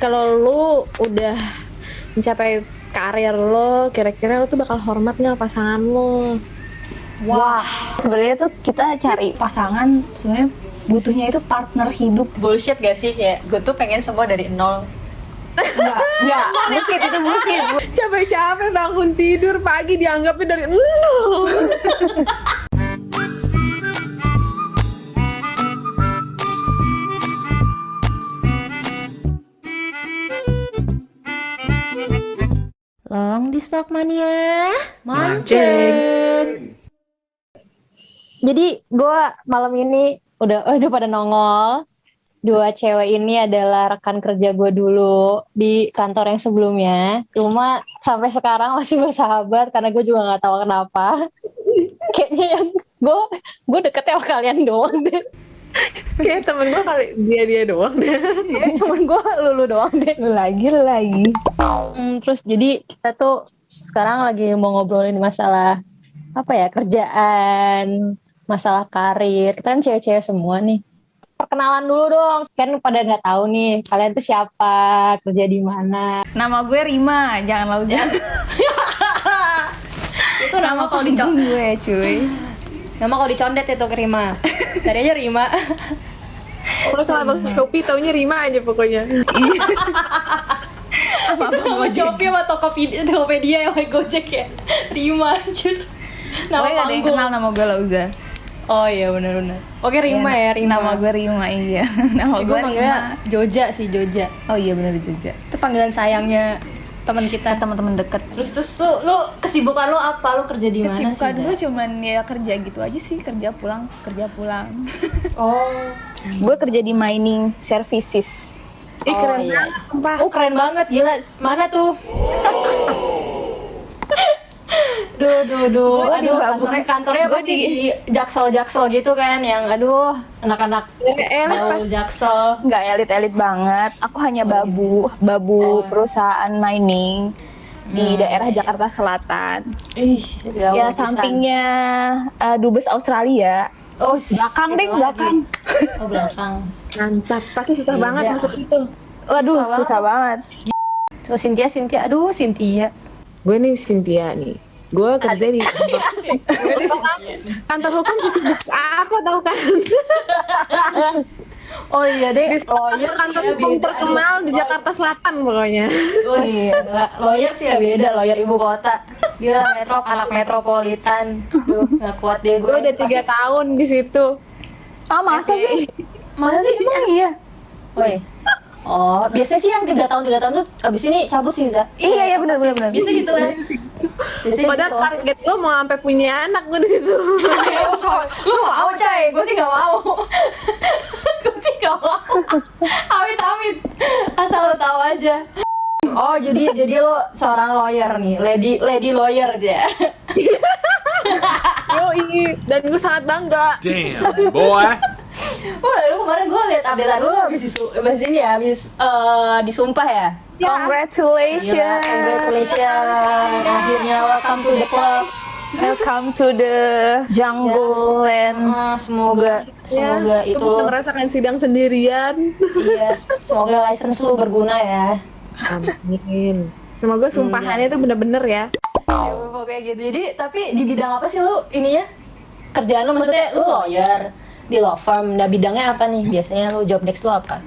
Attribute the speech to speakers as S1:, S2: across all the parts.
S1: kalau lu udah mencapai karir lo, kira-kira lo tuh bakal hormat nggak pasangan lo?
S2: Wah, sebenarnya tuh kita cari pasangan sebenarnya butuhnya itu partner hidup.
S3: Bullshit gak sih? Kayak gue tuh pengen semua dari nol.
S2: Enggak, bullshit itu bullshit.
S1: Capek-capek bangun tidur pagi dianggapnya dari nol.
S4: Long di Stock Mania
S1: Mancing.
S4: Jadi gue malam ini udah pada nongol. Dua cewek ini adalah rekan kerja gue dulu di kantor yang sebelumnya. Cuma sampai sekarang masih bersahabat karena gue juga nggak tahu kenapa. Kayaknya yang gue deketnya sama kalian doang deh.
S1: Kayak temen gue kali dia doang deh.
S4: Temen gue lu doang deh.
S2: Lu lagi.
S4: Terus jadi kita tuh sekarang lagi mau ngobrolin masalah apa ya, kerjaan, masalah karir. Kita kan cewek-cewek semua nih. Perkenalan dulu dong, kan pada nggak tahu nih kalian tuh siapa, kerja di mana.
S2: Nama gue Rima, jangan Lauza.
S3: Itu nama kalau dicondet
S2: gue, cuy.
S3: Nama kalau dicondet itu ke Rima. Tadi aja Rima.
S1: Kalau sama Shopee taunya Rima aja pokoknya.
S3: Itu nama Shopee sama Tokopedia yang Gojek ya. Rima anjir. Nama
S2: Pokoknya gak ada yang
S3: panggung.
S2: kenal nama gue Lauza.
S3: Oh iya benar-benar. Oke Rima ya, Rima.
S2: Nama gue Rima, iya. Nama
S3: gue
S2: gue
S3: manggilnya
S2: Rima.
S3: Joja sih, Joja.
S2: Oh iya benar Joja.
S3: Itu panggilan sayangnya teman kita.
S2: Teman-teman deket.
S3: Terus lu kesibukan lu apa? Lu kerja di mana sih?
S2: Kesibukan
S3: Za?
S2: gue cuman ya kerja gitu aja sih, kerja pulang.
S3: Oh.
S2: Gue kerja di mining services.
S1: Ih keren
S3: iya.
S1: banget sumpah.
S3: Oh keren banget, gila. Mana tuh? Duh. Aduh, kantornya pasti di jaksel gitu kan, yang aduh, anak-anak bau jaksel.
S2: Nggak elit-elit banget. Aku hanya babu perusahaan mining di daerah Jakarta Selatan.
S3: Ih,
S2: Ya sampingnya Dubes Australia.
S3: Oh,
S2: belakang.
S3: Oh, belakang.
S1: Mantap, pasti susah
S3: Beda.
S1: banget masuk situ.
S2: Waduh, susah banget.
S3: So Cynthia, aduh Cynthia.
S1: Gue nih Cynthia nih. Gue kerja di kantor hukum sih apa tau kan?
S3: Oh iya deh, lawyer
S1: Kantor
S3: sih ya
S1: hukum
S3: beda.
S1: terkenal di Jakarta Selatan pokoknya.
S3: Oh iya, lawyer sih ya beda, lawyer ibu kota. Gila, anak metropolitan. Duh, gak kuat deh gue.
S1: Gue udah 3 tahun di situ.
S2: Ah masa sih?
S3: Masa sih?
S2: Emang iya?
S3: Oh iya. Oh, biasanya sih yang 3 tahun tuh abis ini cabut sih, Za.
S2: Iya benar.
S3: Biasa gitu kan. Biasanya
S1: Padahal
S3: gitu.
S1: target gue mau sampai punya anak gue di situ.
S3: Lu mau coy, gue sih gak mau. Amit. Asal lo tahu aja. Oh, jadi lo seorang lawyer nih, lady lawyer aja.
S1: Yoi, dan gue sangat bangga.
S5: Damn, boy.
S3: Lalu kemarin gue liat updatean lu habis disumpah ya.
S2: Congratulations.
S3: Congratulations. Akhirnya welcome to the club.
S2: Welcome to the jungle land.
S3: Semoga itu
S1: Lu
S3: lo,
S1: merasakan sidang sendirian.
S3: iya, semoga license lu berguna ya.
S1: Amin. Semoga sumpahannya itu bener-bener ya.
S3: Ya, pokoknya gitu. Jadi tapi di bidang apa sih lu ininya? Kerjaan lu maksudnya lu lawyer di law firm. Nah bidangnya apa nih? Biasanya lu job desk lu apa?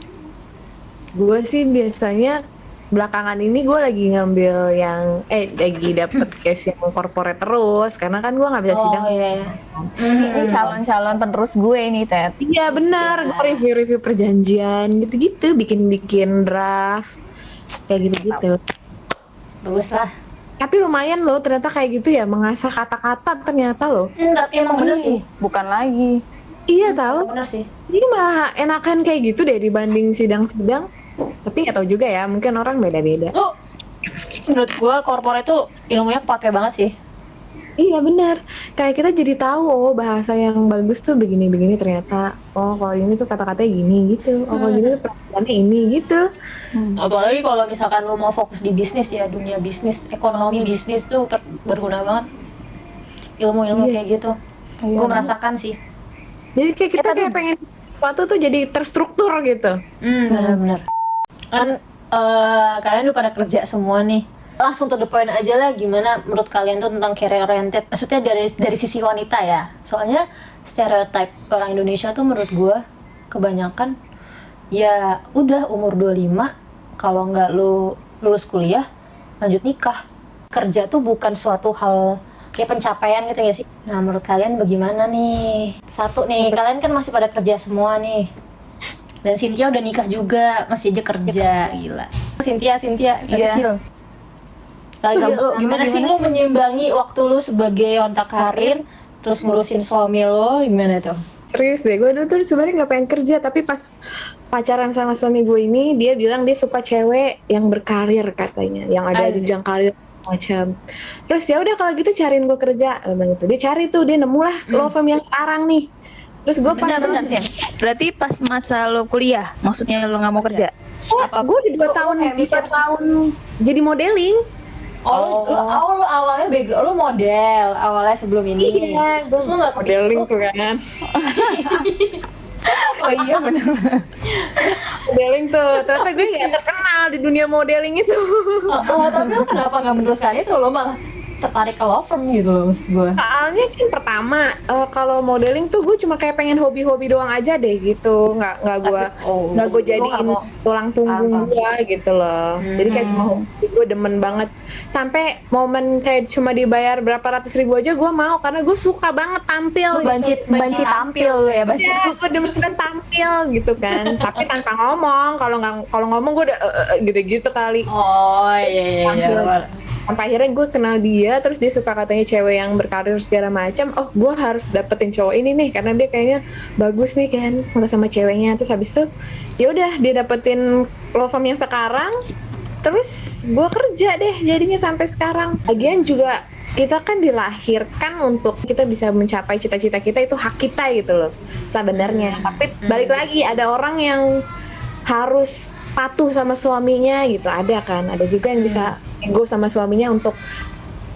S1: Gue sih biasanya belakangan ini gue lagi ngambil yang lagi dapet case yang corporate terus karena kan gue nggak bisa sidang.
S3: Oh iya.
S2: Ini calon-calon penerus gue ini, Ted.
S1: Iya benar, gue review perjanjian gitu-gitu, bikin draft kayak gitu-gitu.
S3: Bagus lah.
S1: Tapi lumayan loh ternyata kayak gitu ya, mengasah kata-kata ternyata loh.
S3: Tapi emang bener sih.
S2: Bukan lagi.
S1: Iya tahu.
S3: Bener sih.
S1: Ini malah enakan kayak gitu deh dibanding sidang-sidang. Tapi nggak tahu juga ya, mungkin orang beda-beda.
S3: Lu menurut gua corporate tuh ilmunya kepake banget sih.
S1: Iya benar. Kayak kita jadi tahu oh bahasa yang bagus tuh begini-begini ternyata. Oh kalau ini tuh kata-katanya gini gitu. Oh kalau gini tuh perbedaannya ini gitu.
S3: Apalagi kalau misalkan lu mau fokus di bisnis ya, dunia bisnis, ekonomi bisnis tuh berguna banget. Ilmu-ilmu kayak gitu. Gua merasakan sih.
S1: Jadi kayak kita kayak pengen sesuatu tuh jadi terstruktur gitu.
S3: Benar-benar. Kan kalian udah pada kerja semua nih. Langsung to the point aja lah, gimana menurut kalian tuh tentang career oriented? Maksudnya dari sisi wanita ya. Soalnya stereotype orang Indonesia tuh menurut gue kebanyakan ya udah umur 25 kalau nggak lu lulus kuliah lanjut nikah. Kerja tuh bukan suatu hal kayak pencapaian gitu ya sih. Nah, menurut kalian bagaimana nih? Satu nih, kalian kan masih pada kerja semua nih. Dan Cynthia udah nikah juga, masih aja kerja, gila. Cynthia, dari
S2: Iya.
S3: kecil. Lalu lu gimana sih lu menyeimbangi waktu lu sebagai wanita karir terus ngurusin suami lo, gimana tuh?
S1: Serius deh, gue dulu tuh sebenarnya nggak pengen kerja, tapi pas pacaran sama suami gue ini, dia bilang dia suka cewek yang berkarir katanya, yang ada
S3: Asik.
S1: jenjang karir macam. Terus ya udah kalau gitu cariin gue kerja, emang itu. Dia cari tuh, dia nemu lah law firm yang sekarang nih. Terus gue pas
S2: Bentar sih. Berarti pas masa lo kuliah, maksudnya lo nggak mau kerja?
S1: apa gue di 2 tahun,
S3: kayak mikir
S1: 2 tahun jadi modeling.
S3: Lu awalnya background lu model awalnya sebelum ini.
S1: Iya,
S3: Terus lu nggak
S1: modeling tuh kan.
S2: Oh iya benar.
S1: Modeling tuh, ternyata gue gak terkenal di dunia modeling itu.
S3: Tapi lu kenapa nggak meneruskan itu? Lo malah tertarik ke law firm gitu loh, maksud gue.
S1: Soalnya kan pertama kalau modeling tuh gue cuma kayak pengen hobi-hobi doang aja deh gitu, nggak gue jadiin
S3: mau.
S1: tulang punggung gue gitu loh. Jadi kayak cuma hobi, gue demen banget. Sampai momen kayak cuma dibayar berapa ratus ribu aja gue mau, karena gue suka banget tampil.
S3: Lu banci tampil lu ya, banci.
S1: Ya, gue demen banget tampil gitu kan. Tapi tanpa ngomong, kalau ngomong gue udah gitu-gitu kali.
S3: Oh iya.
S1: Sampai akhirnya gue kenal dia, terus dia suka katanya cewek yang berkarir segala macam. Oh, gue harus dapetin cowok ini nih karena dia kayaknya bagus nih kan sama ceweknya. Terus habis itu ya udah dia dapetin law firm yang sekarang. Terus gue kerja deh jadinya sampai sekarang. Lagian juga kita kan dilahirkan untuk kita bisa mencapai cita-cita kita, itu hak kita gitu loh sebenarnya. Tapi balik lagi ada orang yang harus patuh sama suaminya gitu, ada kan, ada juga yang bisa ego sama suaminya untuk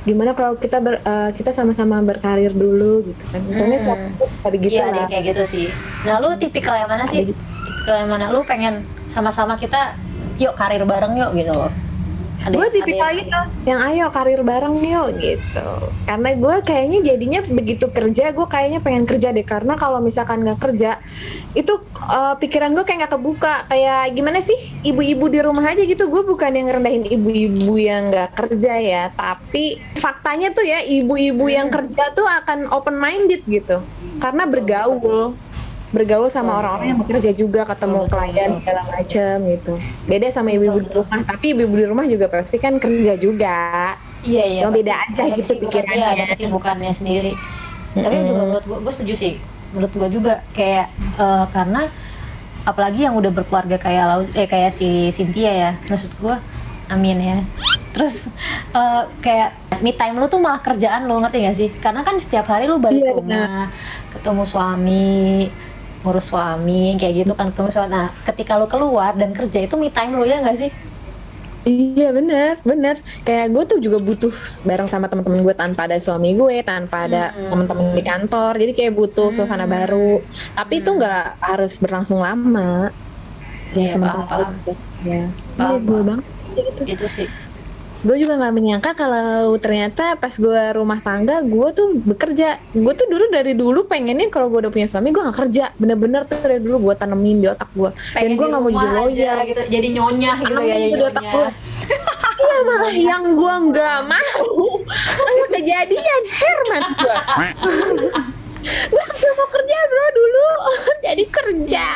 S1: gimana kalau kita sama-sama berkarir dulu gitu kan. Intinya suatu pada gitu
S3: Iya deh,
S1: lah.
S3: kayak gitu sih. Nah, lu tipikal yang mana sih? Tipikal yang mana? Lu pengen sama-sama kita yuk karir bareng yuk gitu loh.
S1: Gue tipikal gitu, yang ayo karir bareng yuk gitu. Karena gue kayaknya jadinya begitu kerja, gue kayaknya pengen kerja deh. Karena kalau misalkan nggak kerja, itu pikiran gue kayak nggak kebuka. Kayak gimana sih, ibu-ibu di rumah aja gitu. Gue bukan yang ngerendahin ibu-ibu yang nggak kerja ya, tapi faktanya tuh ya ibu-ibu yang kerja tuh akan open minded gitu. Karena bergaul sama orang-orang yang bekerja juga, ketemu klien segala macem gitu. Beda sama ibu-ibu di rumah, tapi ibu-ibu di rumah juga pasti kan kerja juga.
S3: Iya.
S1: Cuma
S3: Pasti.
S1: beda aja
S3: Ada
S1: gitu
S3: kesibukan,
S1: pikirannya.
S3: iya, ada kesibukannya sendiri. Tapi juga menurut gue setuju sih. Menurut gue juga kayak karena apalagi yang udah berkeluarga kayak si Cynthia ya. Maksud gue, amin ya. Terus kayak me time lu tuh malah kerjaan lu, ngerti gak sih? Karena kan setiap hari lu balik
S1: Iya,
S3: rumah, ketemu suami, ngurus suami, kayak gitu kan, ketemu suami. Nah, ketika lu keluar dan kerja itu me time lu, ya gak sih?
S1: Iya bener. Kayak gue tuh juga butuh bareng sama teman-teman gue tanpa ada suami gue, tanpa ada teman-teman di kantor. Jadi kayak butuh suasana baru. Tapi itu nggak harus berlangsung lama.
S3: Iya,
S1: sementara
S3: paham.
S1: aja. Ya.
S3: Paham,
S1: Iya, gue
S3: paham.
S1: banget gitu.
S3: Itu sih.
S1: Gue juga nggak menyangka kalau ternyata pas gue rumah tangga gue tuh bekerja. Gue tuh dari dulu pengennya kalau gue udah punya suami gue nggak kerja. Bener-bener tuh dari dulu gue tanemin di otak gue. Dan gue nggak mau jadi lawyer
S3: gitu, jadi nyonya gitu ya,
S1: Tanemin di otak gue. Iya, malah yang gue nggak mau malah kejadian. Herman gue. Gue nggak mau kerja bro dulu. Jadi kerja.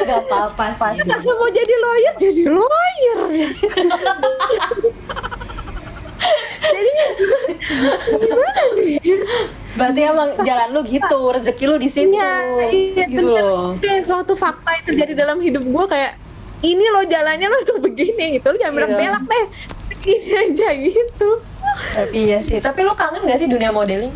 S3: Gak apa-apa sih.
S1: Gue mau jadi lawyer. Jadinya gimana nih?
S3: Berarti emang jalan lu gitu, rezeki lu di situ.
S1: Iya,
S3: Gitu loh.
S1: Kayak suatu fakta yang terjadi dalam hidup gue, kayak ini loh jalannya lo tuh begini gitu. Lo jangan
S3: Iya.
S1: belak deh. Begini aja gitu.
S3: Tapi iya sih. Tapi lu kangen gak sih dunia modeling?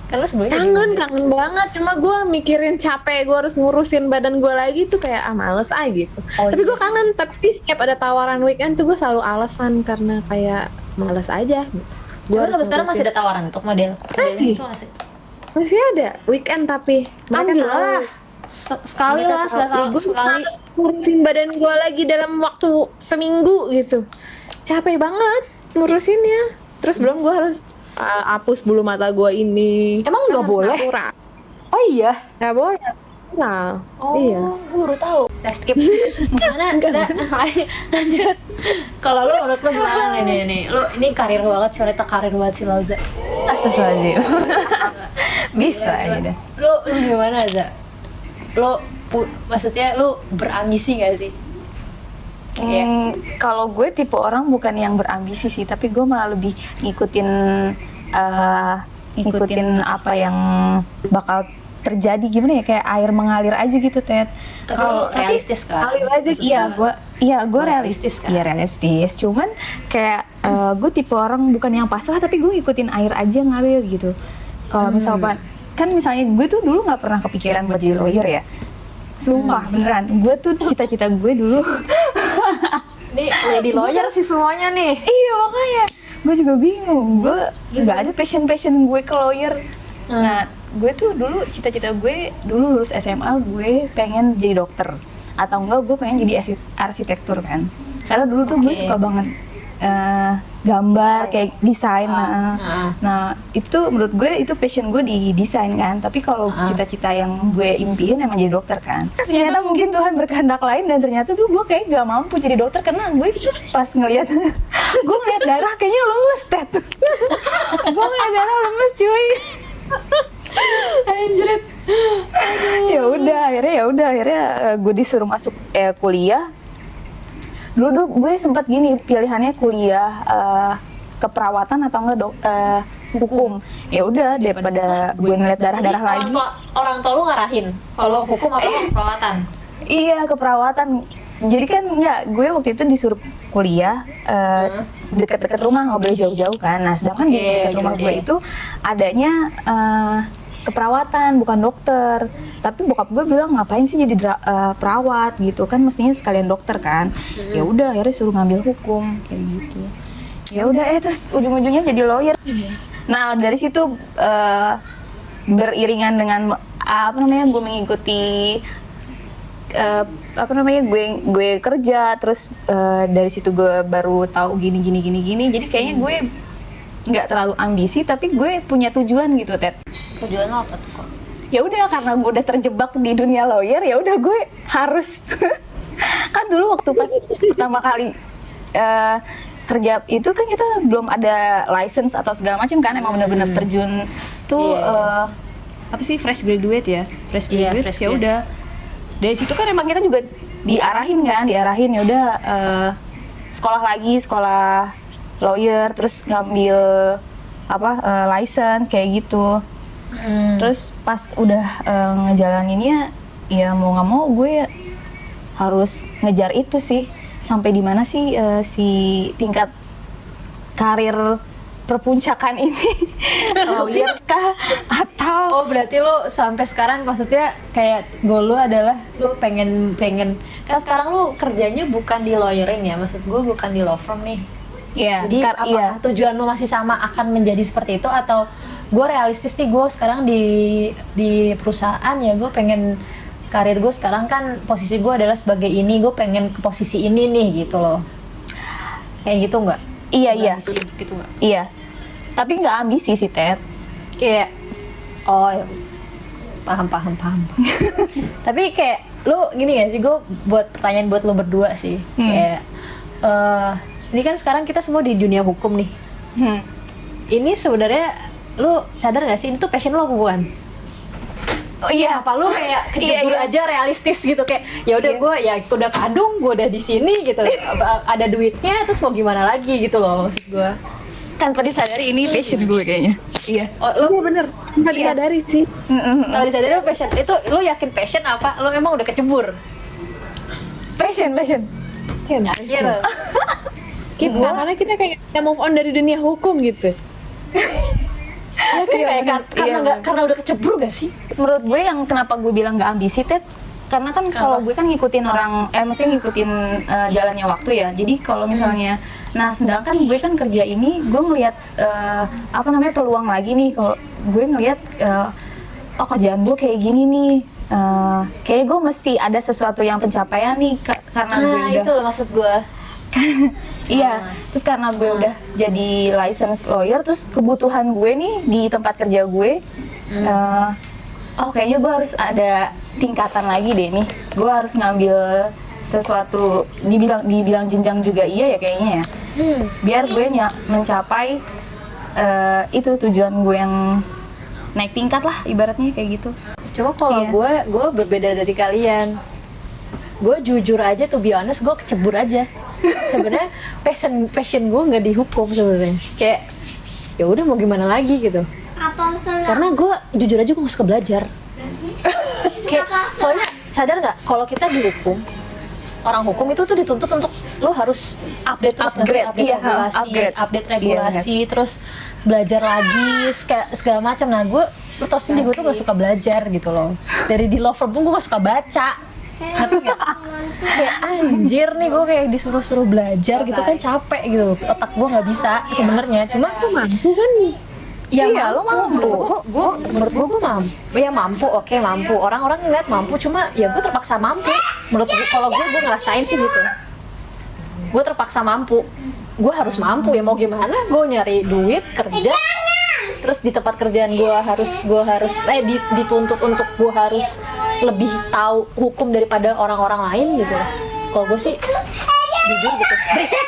S3: Kan lu sebelumnya jadi model.
S1: Kangen banget. Cuma gue mikirin capek, gue harus ngurusin badan gue lagi tuh kayak males aja gitu.
S3: Oh,
S1: Tapi gue
S3: iya sih.
S1: kangen. Tapi setiap ada tawaran weekend tuh gue selalu alasan karena kayak males aja gitu. Gue
S3: Cuma sampai sekarang masih ada tawaran untuk model. Modeling itu
S1: masih ada weekend, tapi mereka
S3: Ambil
S1: tahu.
S3: lah. Sekali
S1: Mereka
S3: lah,
S1: tahu.
S3: sekali.
S1: ngurusin badan gue lagi dalam waktu seminggu gitu. Capek banget ngurusinnya. Terus belum gue harus hapus bulu mata gue ini.
S2: Emang
S1: Kan
S2: nggak
S1: harus
S2: boleh?
S1: natural.
S2: Oh iya.
S1: Nggak boleh. Natural.
S3: Oh,
S1: Iya.
S3: gue baru tahu. Tes skip. Gimana? Lanjut. Kalau lu menurut lu gimana nih? Lu ini karir banget sih, wanita karir banget sih Lauza.
S2: Astagfirullahaladzim. Bisa aja deh.
S3: Lu gimana, Za? Maksudnya lu berambisi gak sih?
S2: Kalau gue tipe orang bukan yang berambisi sih, tapi gue malah lebih ngikutin apa yang bakal terjadi, gimana ya, kayak air mengalir aja gitu, Ted.
S3: Tapi lu realistis kan?
S2: Ngalir aja. Gue realistis kan? Iya realistis. Cuman kayak gue tipe orang bukan yang pasrah, tapi gue ngikutin air aja ngalir gitu. Kalau misalnya gue tuh dulu nggak pernah kepikiran buat jadi lawyer ya. Sumpah beneran, gue tuh cita-cita gue dulu.
S3: Nih lady lawyer sih semuanya nih.
S2: Iya makanya, gue juga bingung. Gue nggak ada passion gue ke lawyer. Nah, gue tuh dulu cita-cita gue dulu lulus SMA gue pengen jadi dokter, atau enggak gue pengen jadi arsitektur kan. Karena dulu tuh gue suka banget gambar, kayak desain. Nah itu tuh menurut gue itu passion gue di desain kan. Tapi kalau cita-cita yang gue impiin emang jadi dokter kan. Ternyata mungkin Tuhan berkehendak lain, dan ternyata tuh gue kayak gak mampu jadi dokter karena gue pas ngeliat gue ngeliat darah kayaknya lemes, Ted. Gue ngeliat darah lemes cuy. Anjrit. Ya udah akhirnya gue disuruh masuk kuliah. Dulu tuh gue sempat gini pilihannya kuliah keperawatan atau enggak hukum. Ya udah daripada gue ngeliat darah lagi.
S3: Orang tua lu ngarahin kalau hukum atau keperawatan?
S2: Iya, keperawatan. Jadi kan gue waktu itu disuruh kuliah dekat-dekat rumah, nggak boleh jauh-jauh kan. Nah sedangkan di dekat rumah gue itu adanya keperawatan, bukan dokter. Tapi bokap gue bilang ngapain sih jadi perawat gitu kan, mestinya sekalian dokter kan. Ya udah akhirnya suruh ngambil hukum kayak gitu. Ya udah terus ujung-ujungnya jadi lawyer. Nah dari situ beriringan dengan gue mengikuti gue kerja, terus dari situ gue baru tahu gini. Jadi kayaknya gue nggak terlalu ambisi, tapi gue punya tujuan gitu, Ted.
S3: Tujuan lo apa tuh kok?
S2: Ya udah karena gue udah terjebak di dunia lawyer, ya udah gue harus kan dulu waktu pas pertama kali kerja itu kan kita belum ada license atau segala macam kan, emang benar-benar terjun tuh apa sih fresh graduate ya ya udah dari situ kan emang kita juga diarahin ya udah sekolah lawyer, terus ngambil license kayak gitu. Terus pas udah ngejalaninnya ya mau nggak mau gue harus ngejar itu sih. Sampai di mana sih si tingkat karir perpuncakan ini? Lawyer kah atau
S3: berarti lo sampai sekarang maksudnya kayak goal lo adalah lo pengen kan sekarang lo kerjanya bukan di lawyering ya, maksud gue bukan di law firm nih.
S2: Iya,
S3: Jadi apakah tujuan lo masih sama akan menjadi seperti itu, atau gue realistis nih, gue sekarang di perusahaan ya, gue pengen karir gue sekarang kan posisi gue adalah sebagai ini, gue pengen ke posisi ini nih gitu loh. Kayak gitu nggak?
S2: Iya.
S3: Gitu nggak?
S2: Iya. Tapi nggak ambisi sih, Ted.
S3: Kayak ya. Paham. Tapi kayak lu gini gak sih, gue buat pertanyaan buat lu berdua sih. Kayak ini kan sekarang kita semua di dunia hukum nih. Ini sebenarnya lu sadar gak sih ini tuh passion lo apa bukan?
S2: Oh iya,
S3: Apa lu kayak kejebur aja realistis gitu, kayak ya udah gue ya udah kadung, gue udah di sini gitu. Ada duitnya, terus mau gimana lagi gitu loh maksud gue.
S2: Tanpa disadari ini passion gue kayaknya. Iya.
S3: Oh, lu
S1: bener, nggak disadari sih.
S3: kalau disadari lu passion itu, lu yakin passion apa? Lu emang udah kecebur?
S2: Passion.
S3: Akhirnya.
S1: Karena kita kayak kita move on dari dunia hukum gitu.
S3: Ya kan karena udah kecebur gak sih?
S2: Menurut gue yang kenapa gue bilang nggak ambisi, Ted, karena kan kalau gue kan ngikutin maksudnya ngikutin jalannya waktu ya. Jadi kalau misalnya sedangkan gue kan kerja ini gue ngelihat peluang lagi nih. Kalau gue ngelihat kerjaan gue kayak gini nih, kayaknya gue mesti ada sesuatu yang pencapaian nih karena gue
S3: Nah,
S2: udah
S3: itu maksud gue.
S2: iya, terus karena gue udah jadi licensed lawyer, terus kebutuhan gue nih di tempat kerja gue, oh kayaknya gue harus ada tingkatan lagi deh nih. Gue harus ngambil sesuatu, dibilang jenjang juga iya ya kayaknya ya. Biar gue mencapai itu tujuan gue yang naik tingkat lah ibaratnya kayak gitu.
S3: Cuma kalau
S2: Iya.
S3: gue berbeda dari kalian. Gue jujur aja, to be honest, gue kecebur aja. Sebenarnya passion gue nggak di hukum sebenarnya. Kayak ya udah mau gimana lagi gitu. Karena gue jujur aja gue nggak suka belajar. Kayak soalnya sadar nggak kalau kita di hukum, orang hukum itu tuh dituntut untuk lo harus update terus,
S2: Upgrade,
S3: update
S2: iya,
S3: regulasi,
S2: upgrade.
S3: regulasi, terus belajar lagi segala macam. Nah gue lo tau sendiri gue tuh gak suka belajar gitu loh. Dari di law firm pun gue gak suka baca. Ngerti nggak? Kayak anjir nih gue kayak disuruh-suruh belajar gitu kan capek gitu. Otak gue nggak bisa sebenarnya. Cuma
S1: Mampu kan?
S3: ya
S2: Iya, lo mampu.
S3: menurut gue mampu. Ya mampu, oke mampu. Orang-orang ngeliat mampu, cuma ya gue terpaksa mampu. Menurut gue, kalau gue ngerasain sih gitu. Gue terpaksa mampu. Gue harus mampu ya mau gimana? Gue nyari duit kerja. Terus di tempat kerjaan gue harus dituntut untuk gue harus lebih tahu hukum daripada orang-orang lain gitu. Kalau gue sih jujur gitu. Berisik.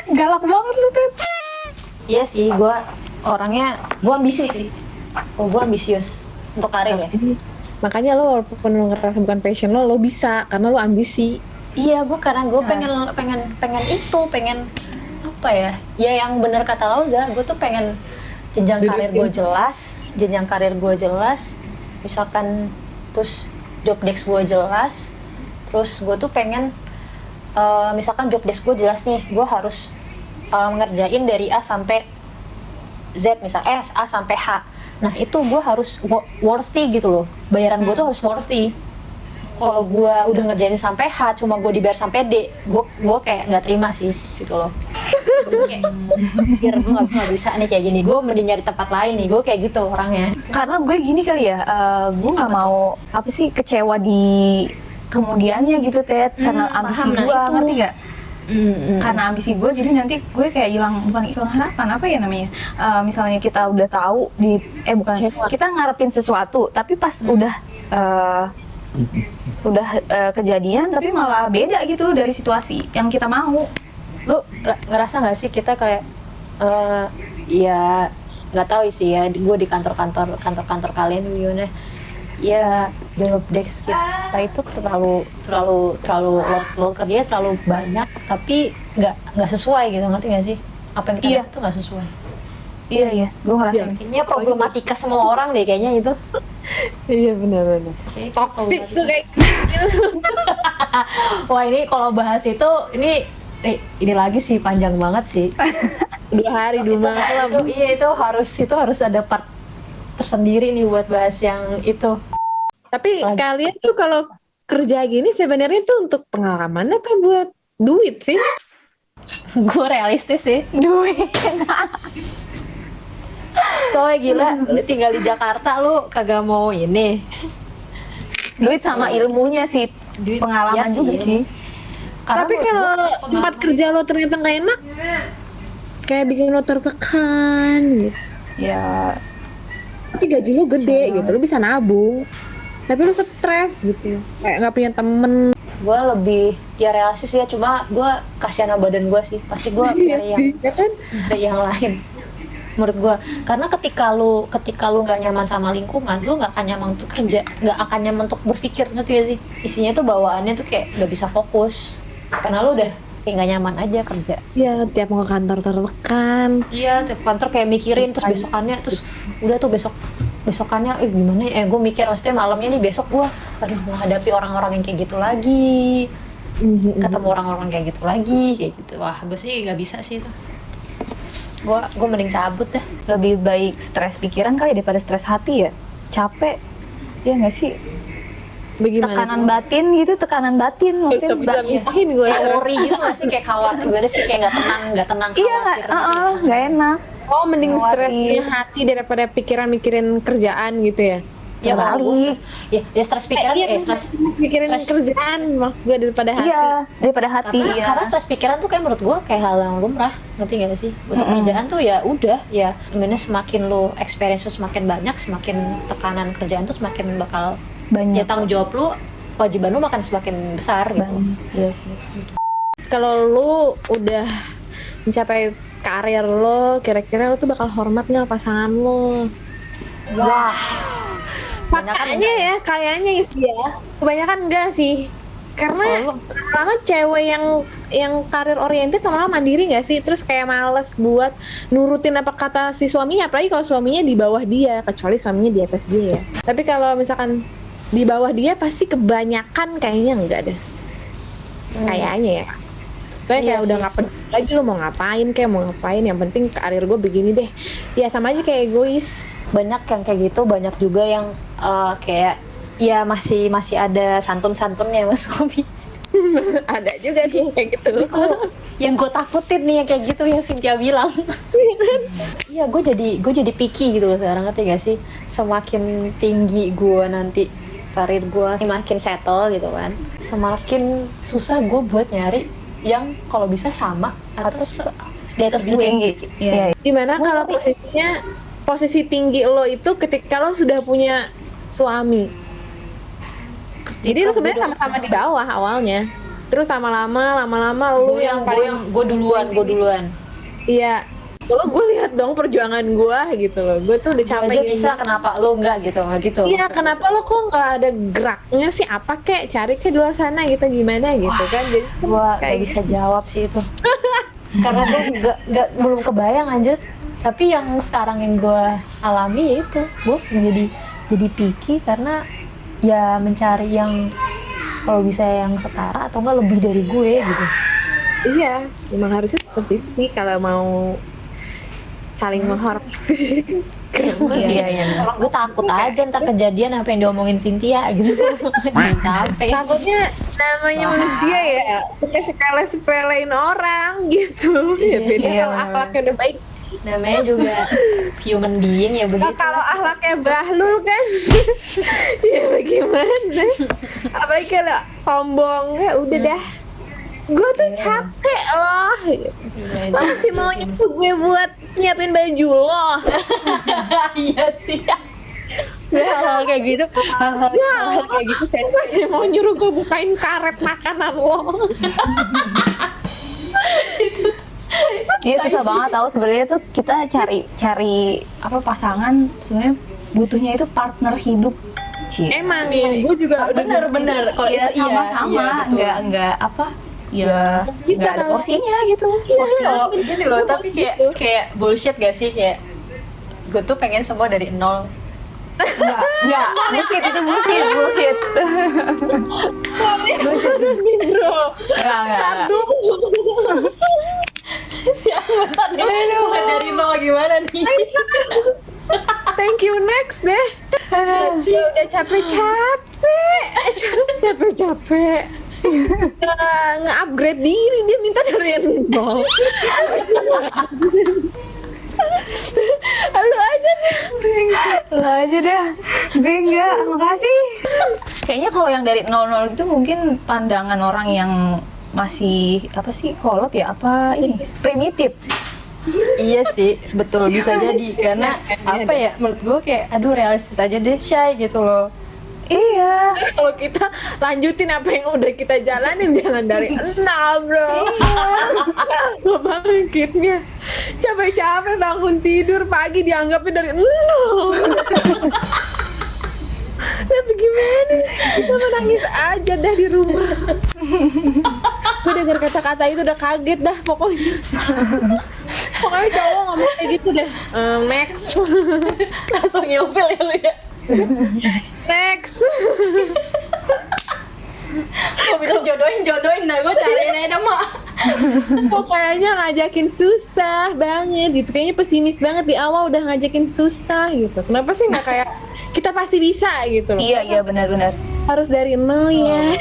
S2: Galak banget lu Ted.
S3: Iya sih, gue ambisi sih. Oh, gue ambisius untuk karir ya.
S1: Makanya lo walaupun lo ngerasa bukan passion lo bisa karena lo ambisi.
S3: Iya, karena gue pengen apa ya? Ya yang benar kata Lauza, gue tuh pengen jenjang karir gue jelas, misalkan terus job desk gue jelas, terus gue tuh pengen misalkan job desk gue jelas nih, gue harus ngerjain dari A sampai Z misalnya, A sampai H. Nah itu gue harus worthy gitu loh, bayaran gue tuh harus worthy. Kalau gue udah ngerjain sampai H, cuma gue dibayar sampai D, gue kayak nggak terima sih gitu loh. Gue kayak pikir gue nggak bisa nih kayak gini, gue mending nyari tempat lain nih, gue kayak gitu orangnya.
S2: Karena gue gini kali ya, gue nggak mau apa sih kecewa di kemudiannya gitu Ted, karena ambisi
S3: paham, nah
S2: gue,
S3: itu.
S2: ngerti gak? Karena ambisi gue jadi nanti gue kayak bukan hilang harapan, apa ya namanya, misalnya kita udah tahu kita ngarepin sesuatu tapi pas udah kejadian tapi malah beda gitu dari situasi yang kita mau.
S3: Lu ngerasa nggak sih kita kayak ya nggak tahu sih ya, gue di kantor kalian gimana ya, job desk kita itu terlalu load kerjanya terlalu banyak tapi nggak sesuai gitu, ngerti nggak sih? Apa yang kita lakukan itu nggak sesuai.
S2: Iya gue ngerasain.
S3: Kayaknya problematika semua orang deh kayaknya itu.
S1: Iya benar.
S3: Kayaknya
S1: Toxic tuh kayak
S3: wah ini kalau bahas itu ini lagi sih panjang banget sih.
S1: 2 hari 2 malam.
S3: Itu harus ada part tersendiri nih buat bahas yang itu.
S1: Tapi kalian tuh kalau kerja gini sebenarnya tuh untuk pengalaman apa buat duit sih?
S3: Gue realistis sih.
S2: Duit.
S3: Soalnya gila, lu tinggal di Jakarta lu kagak mau ini.
S2: Duit sama ilmunya sih,
S3: Duit,
S2: pengalaman
S3: iya
S2: juga sih.
S3: Karena
S1: Tapi
S3: menurut
S1: kalau
S3: gua
S1: tempat
S3: pengalaman
S1: kerja lo ternyata nggak enak, kayak bikin lo tertekan gitu.
S2: Ya
S1: Tapi gaji lo gede gitu, lo bisa nabung. Tapi lo stres gitu, kayak nggak punya temen.
S3: gue lebih ya realistis ya, cuma gue kasihan sama badan gue sih, pasti gue nyari yang lain menurut gue. Karena ketika lu nggak nyaman sama lingkungan, lu nggak akan nyaman untuk kerja, nggak akan nyaman untuk berpikir, ngerti gak sih? Isinya tuh bawaannya tuh kayak nggak bisa fokus karena lu udah kayak nggak nyaman aja kerja.
S1: Iya, tiap mau ke kantor tertekan.
S3: Iya, tiap kantor kayak mikirin, terus besokannya, terus udah tuh besokannya gimana ya, gue mikir maksudnya malamnya nih besok gue menghadapi orang-orang yang kayak gitu lagi, ketemu orang-orang kayak gitu lagi, kayak gitu. Wah, gue sih nggak bisa sih itu. Gue mending cabut dah.
S2: lebih baik stres pikiran kali daripada stres hati ya. Capek, ya nggak sih?
S1: Bagaimana?
S2: Tekanan batin maksudnya.
S1: Gue
S3: Kayak worry gitu nggak sih, kayak khawatir, gimana sih, kayak nggak tenang
S2: Iya,
S3: khawatir.
S2: nggak enak.
S1: Oh, mending
S2: Melewati.
S1: stresnya hati daripada pikiran mikirin kerjaan gitu ya?
S3: Ya kalau gue
S2: Balik.
S3: ya stres pikiran, stres
S1: mikirin
S3: stres-
S1: kerjaan maksud gue daripada hati.
S2: Iya, daripada hati
S3: karena
S2: ya.
S3: karena stres pikiran tuh kayak menurut gue kayak hal yang lumrah, ngerti gak sih? Untuk kerjaan tuh ya udah ya, gimana semakin lo experience lo semakin banyak, semakin tekanan kerjaan tuh semakin bakal
S2: Banyak.
S3: ya tanggung jawab lo, kewajiban lo makan semakin besar gitu.
S2: Iya sih.
S1: Kalau lu udah mencapai karir lo, kira-kira lo tuh bakal hormat nggak pasangan lo?
S3: Wah,
S1: Makanya ya, kayaknya sih ya. Kebanyakan enggak sih. Karena lama cewek yang karir oriented lama-lama mandiri nggak sih? Terus kayak males buat nurutin apa kata si suaminya, apalagi kalau suaminya di bawah dia, kecuali suaminya di atas dia ya. Tapi kalau misalkan di bawah dia pasti kebanyakan kayaknya enggak deh. Kayaknya ya. Soalnya
S3: Iya
S1: kayak udah
S3: sih.
S1: nggak peduli lagi lo mau ngapain, kayak mau ngapain, yang penting karir gue begini deh. Ya sama aja kayak egois.
S3: banyak yang kayak gitu, banyak juga yang kayak ya masih ada santun-santunnya sama suami.
S1: Ada juga nih kayak gitu.
S3: Yang gue takutin nih yang kayak gitu yang Cynthia bilang. Iya, gue jadi picky gitu sekarang, ngerti gak sih? Semakin tinggi gue nanti karir gue, semakin settle gitu kan, semakin susah gue buat nyari yang kalau bisa sama atau di atas gue.
S2: Iya.
S1: Dimana kalau posisi tinggi lo itu ketika lo sudah punya suami. Jadi lo sebenarnya sama-sama di bawah awalnya. Terus lama-lama lo yang paling
S3: gue duluan.
S1: iya. Kalau gue lihat dong perjuangan gue gitu loh. Gue tuh udah
S3: Gue
S1: capek
S3: aja
S1: gini.
S3: bisa, kenapa lo enggak gitu
S1: Iya, kenapa lo kok nggak ada geraknya sih? Apa kek cari ke luar sana gitu gimana gitu kan? Jadi
S3: Gue gak
S1: kayak
S3: bisa jawab sih itu. Karena gue belum kebayang aja. Tapi yang sekarang yang gue alami ya itu, gue jadi picky karena ya mencari yang kalau bisa yang setara atau enggak lebih dari gue gitu.
S1: iya, memang harusnya seperti itu sih kalau mau saling menghormati.
S2: Iya.
S3: Gue takut aja ntar kejadian apa yang diomongin Cynthia gitu. Sampai
S1: Takutnya namanya manusia ya suka sepelein orang gitu. Ya beda
S2: Iya,
S1: kalau akhlaknya udah baik.
S3: namanya juga human being ya
S1: Nah,
S3: begitu.
S1: kalau akhlaknya bahlul kan, ya bagaimana? Apalagi kalau sombong, ya udah dah. Gue tuh capek loh. Lo masih mau nyuruh gue buat nyiapin baju lo?
S3: Iya sih.
S4: hal kayak gitu, hal kayak gitu saya
S1: Masih mau nyuruh gue bukain karet makanan lo?
S2: Iya, susah banget tahu sebenarnya tuh kita cari apa pasangan sebenarnya butuhnya itu partner hidup.
S1: Emang gue juga udah
S3: Bener. Kalau
S2: Iya,
S3: itu
S2: sama-sama,
S3: betul.
S2: enggak apa ya
S1: Bisa
S2: nggak ada
S1: kalau-
S2: porsinya gitu.
S3: Kalau gini loh, tapi kayak bullshit gak sih, kayak gue tuh pengen semua dari nol.
S2: Enggak, bullshit itu bullshit.
S1: bro.
S2: Enggak.
S3: Siapa nih? Mulai dari nol gimana nih?
S1: Thank you, next deh. Gue udah capek. Nge-upgrade diri, dia minta dari nol. Lu aja deh.
S2: Lah aja dah. Gue enggak, makasih. Kayaknya kalau yang dari 00 gitu mungkin pandangan orang yang masih apa sih kolot ya, apa ini primitif.
S3: Iya sih, betul, bisa jadi karena apa ya, menurut gue kayak aduh realistis aja deh, shy gitu loh.
S2: Iya.
S1: Kalau kita lanjutin apa yang udah kita jalanin, jangan dari nol, bro. Gue bangkitnya capek-capek bangun tidur pagi dianggapnya dari nol. Tapi gimana? Kita menangis aja dah di rumah. Gue denger kata-kata itu udah kaget dah pokoknya. Pokoknya cowok ngomong kayak gitu deh. Next.
S3: Langsung ilfil ya lu ya.
S1: Next.
S3: Kalau bisa jodohin, nah gue cariin aja mak.
S1: Kok kayaknya ngajakin susah banget gitu. Kayaknya pesimis banget di awal udah ngajakin susah gitu. Kenapa sih nggak kayak kita pasti bisa gitu loh.
S2: Iya benar-benar.
S1: Harus dari nol ya.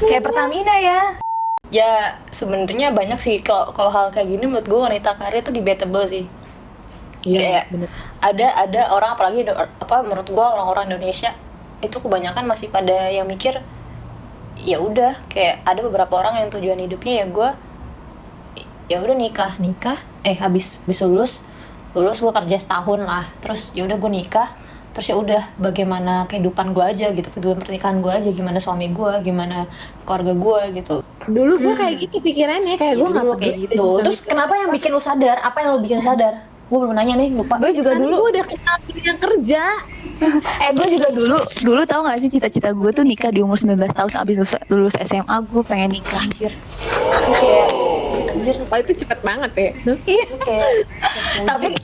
S2: Kayak Pertamina ya. Ya sebenarnya banyak sih kalau hal kayak gini menurut gue wanita karir itu debatable sih.
S1: Iya,
S2: Kayak ada orang apalagi menurut gue orang-orang Indonesia itu kebanyakan masih pada yang mikir ya udah kayak ada beberapa orang yang tujuan hidupnya ya udah nikah habis lulus gue kerja setahun lah, terus ya udah gue nikah, terus ya udah bagaimana kehidupan gue aja gitu, kehidupan pernikahan gue aja, gimana suami gue, gimana keluarga gue gitu.
S1: Dulu gue kayak gitu pikirannya, kayak gue nggak
S3: dulu kayak gitu. Terus kenapa yang bikin lu sadar? Apa yang lu bikin sadar? Gue belum nanya nih, lupa.
S2: Gue juga dulu
S1: gue udah kenal dunia kerja.
S2: gue juga dulu tau gak sih cita-cita gue tuh nikah di umur 19 tahun abis lulus SMA. Gue pengen nikah anjir.
S3: Kayak anjir,
S1: Oh, itu cepet banget ya.
S3: kayak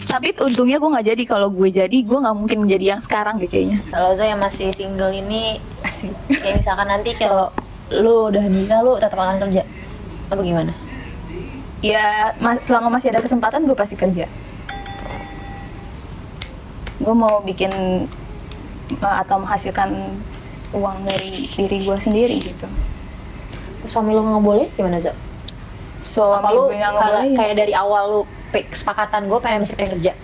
S2: tapi untungnya gue nggak jadi. Kalau gue jadi gue nggak mungkin menjadi yang sekarang deh kayaknya.
S3: kalau saya yang masih single ini,
S2: Asik.
S3: kayak misalkan nanti kalau lu udah nikah, lu tetap akan kerja apa gimana?
S2: Ya selama masih ada kesempatan gue pasti kerja. Gue mau bikin atau menghasilkan uang dari diri gue sendiri gitu.
S3: Suami lu nggak boleh gimana, Zo?
S2: So
S3: Apa lu
S2: nggak boleh.
S3: kayak dari awal lu kesepakatan gue pengen kerja?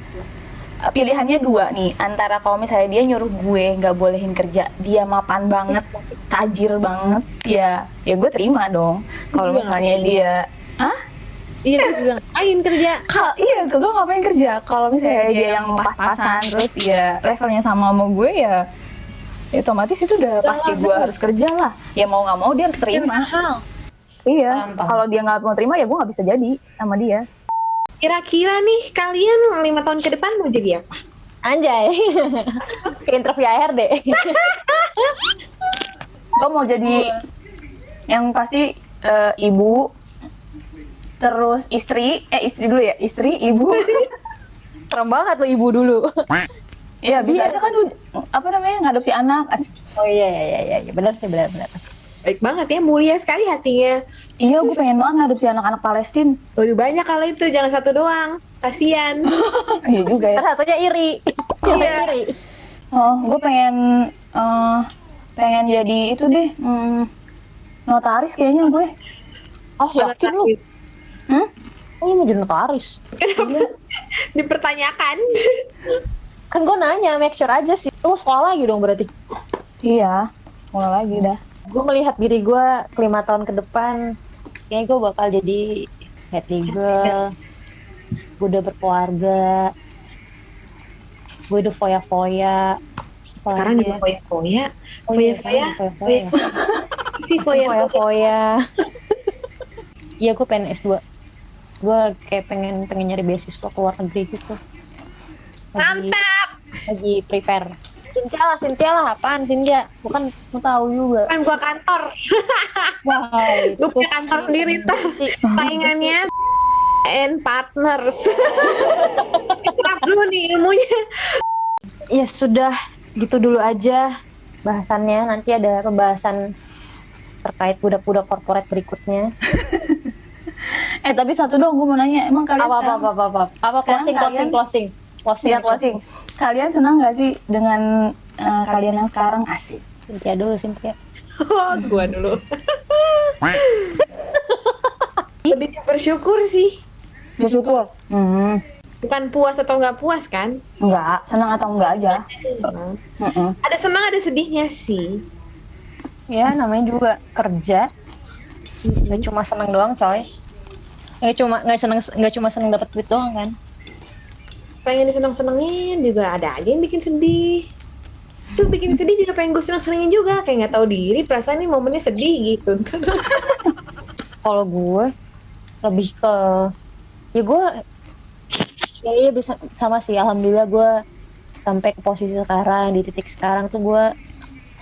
S2: Pilihannya dua nih, antara kalau misalnya dia nyuruh gue nggak bolehin kerja, dia mapan banget, tajir banget, ya gue terima dong. Kalau misalnya dia
S1: Iya, gue juga ngapain kerja.
S2: gue ngapain kerja. Kalau misalnya dia yang pas-pasan, terus ya levelnya sama gue ya otomatis itu udah pasti gue harus kerja lah. Ya mau nggak mau dia harus terima. Iya.
S3: Paham.
S2: Kalau dia nggak mau terima ya gue nggak bisa jadi sama dia.
S1: Kira-kira nih kalian 5 tahun ke depan mau jadi apa?
S4: Anjay. Ke interview ARD.
S2: Gue mau jadi yang pasti ibu, terus istri dulu ya, istri, ibu.
S4: Serem banget lo ibu dulu.
S2: Iya bisa aja kan ngadopsi anak. Asik.
S4: Oh iya, benar sih, benar.
S1: Baik banget ya, mulia sekali hatinya.
S2: Iya, gue pengen banget ngadopsi anak-anak Palestina.
S1: Waduh, banyak kalau itu, jangan satu doang. Kasian.
S2: Iya juga ya.
S4: Kan satunya iri.
S1: Iya.
S4: Iri.
S2: Oh, gue pengen jadi itu deh, notaris kayaknya gue.
S4: Oh, yakin lu? Oh, lu mau jadi notaris?
S1: Dipertanyakan.
S4: Kan gue nanya, make sure aja sih. Lu sekolah lagi dong berarti?
S2: Iya, mulai lagi dah.
S4: Gue melihat diri gue 5 tahun ke depan, kayaknya gue bakal jadi head legal. Gue udah berkeluarga. Gue udah foya-foya.
S1: Sekarang juga foya-foya.
S4: Oh iya,
S1: Foya-foya.
S4: foya-foya.
S1: Si foya-foya.
S4: Foya-foya. Iya, gue pengen S2. Gue kayak pengen nyari beasiswa ke luar negeri gitu.
S1: Mantap.
S4: Lagi prepare. Cynthia lah, apaan Cynthia? Bukan, mau tahu juga.
S1: Kan gua kantor.
S4: Wow,
S1: Gue punya kantor sendiri ntar. Saingannya and partners. Terap dulu nih ilmunya.
S4: Ya sudah, gitu dulu aja bahasannya. Nanti ada pembahasan terkait budak-budak korporat berikutnya.
S2: Tapi satu dong, gue mau nanya, emang kalian
S4: Apa
S2: sekarang
S4: closing.
S2: closing. Kalian senang nggak sih dengan kalian yang sekarang? Asik.
S4: Cynthia dulu, Cynthia.
S1: Oh, gua dulu. Lebih ke bersyukur sih.
S2: Bersyukur.
S1: Bukan puas atau nggak puas kan?
S2: Enggak, senang atau enggak aja.
S1: Ada senang, ada sedihnya sih.
S4: Ya, namanya juga kerja. Nggak cuma seneng doang, coy. Nggak cuma seneng dapat duit doang kan.
S1: Pengen diseneng-senengin juga ada aja yang bikin sedih. Tuh bikin sedih juga pengen gue seneng-senengin juga, kayak nggak tahu diri, perasaan ini momennya sedih gitu.
S4: Kalau gue lebih ke ya bisa sama sih. Alhamdulillah gue sampai ke posisi sekarang, di titik sekarang tuh gue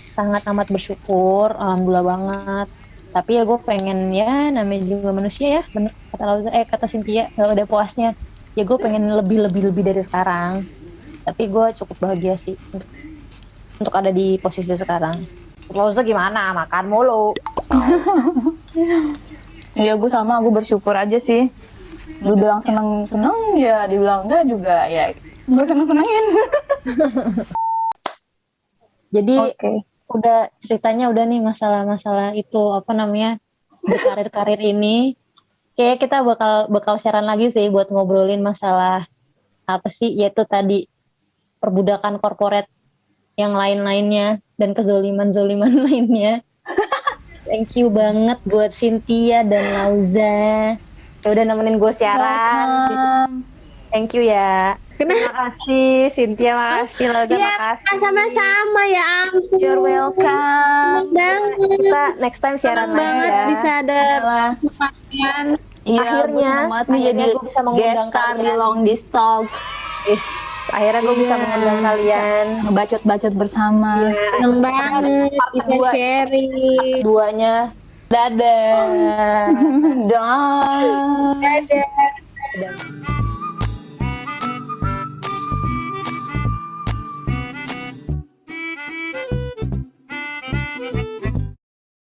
S4: sangat amat bersyukur, alhamdulillah banget. Tapi ya gue pengen, ya namanya juga manusia ya, bener kata Lauza, kata Cynthia, nggak ada puasnya. Ya gue pengen lebih dari sekarang. Tapi gue cukup bahagia sih untuk ada di posisi sekarang. Lauza gimana? Makan mulu.
S2: Iya, gue sama, gue bersyukur aja sih. Dibilang seneng ya, dibilang enggak juga ya. Gue seneng-senengin.
S4: Jadi
S2: Oke.
S4: udah ceritanya udah nih masalah itu apa namanya berkarir-karir ini. Kayak kita bakal siaran lagi sih buat ngobrolin masalah apa sih, yaitu tadi perbudakan korporat yang lain-lainnya dan kezoliman-zoliman lainnya. Thank you banget buat Cynthia dan Lauza. Ya udah nemenin gue siaran.
S2: Welcome.
S4: Thank you ya. Terima kasih Cynthia, makasih Lauza, makasih.
S1: Sama-sama ya ampun.
S2: You're welcome.
S4: Kita next time siaran lagi
S1: banget
S4: ya.
S1: bisa ada
S2: Adalah.
S1: kesempatan.
S2: Iya,
S4: Akhirnya-
S2: gue seneng banget nih
S4: akhirnya
S2: jadi
S4: gue bisa mengundang
S2: guest star di
S4: kalian.
S2: Long This Talk.
S4: Yes. Akhirnya gue bisa mengundang kalian.
S2: Ngebacot-bacot bersama.
S1: Seneng banget bisa
S4: kedua.
S1: sharing.
S4: Duanya. Dadah.
S2: Dah.
S1: Dadah.
S4: Dadah.